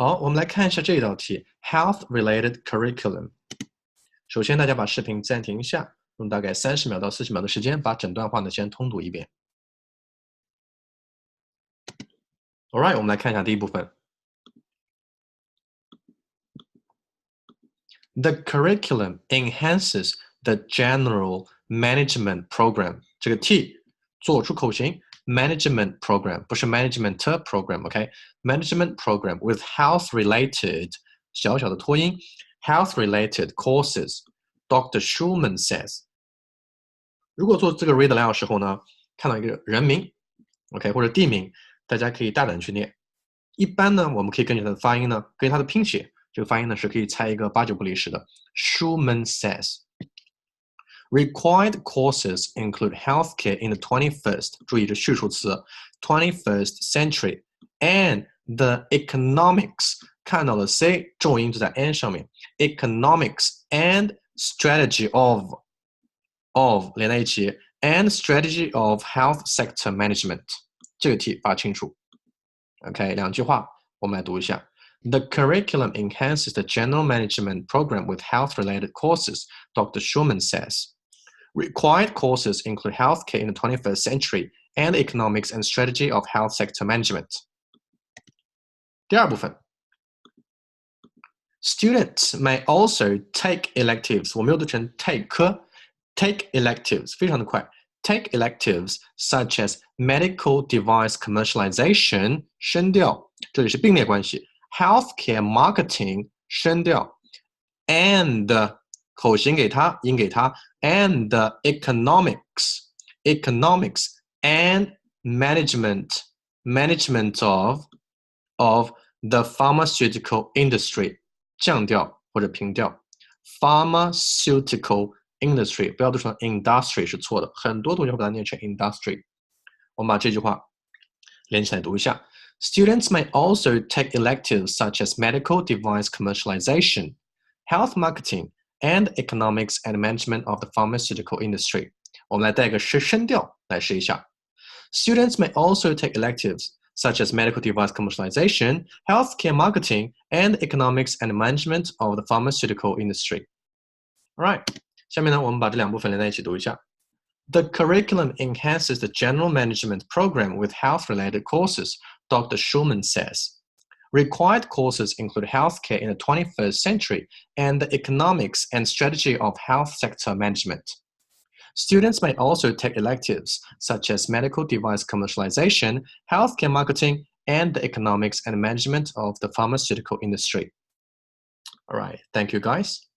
好，我们来看一下这道题 ，Health-related curriculum。首先，大家把视频暂停一下，用大概30秒到40秒的时间，把整段话呢先通读一遍。Alright， 我们来看一下第一部分。The curriculum enhances the general management program。这个 T 做出口型 ，management program 不是 management program，OK？management program with health-related 小小的拖音 ，health-related courses。Dr. Schulman says。如果做这个 read aloud 的时候呢，看到一个人名 ，OK 或者地名，大家可以大胆去念。一般呢，我们可以根据它的发音呢，根据它的拼写。这个发音呢是可以猜一个8、9不离10的。Schulman says, required courses include healthcare in the 21st. 注意这序数词 21st century and the economics. 看到了 C 重音就在 N 上面。Economics and strategy of 连在一起 and strategy of health sector management. 这个题把清楚。OK， 两句话我们来读一下。The curriculum enhances the general management program with health-related courses, Dr. Schulman says. Required courses include healthcare in the 21st century and economics and strategy of health sector management. 第二部分 Students may also take electives. 我没有读成 take electives 非常的快 Take electives such as medical device commercialization 声调这里是并列关系Healthcare marketing 声调 and 口型给它音给它 and economics and management of the pharmaceutical industry 降调或者平调 pharmaceutical industry 不要读成 industry 是错的很多同学会把它念成 industry 我们把这句话连起来读一下Students may also take electives such as medical device commercialization, health marketing, and economics and management of the pharmaceutical industry. 我们来带个声调来试一下。Students may also take electives such as medical device commercialization, healthcare marketing, and economics and management of the pharmaceutical industry. Alright, 下面呢，我们把这两部分连在一起读一下。The curriculum enhances the general management program with health-related courses, Dr. Schulman says. Required courses include healthcare in the 21st century and the economics and strategy of health sector management. Students may also take electives such as medical device commercialization, healthcare marketing, and the economics and management of the pharmaceutical industry. All right, thank you guys.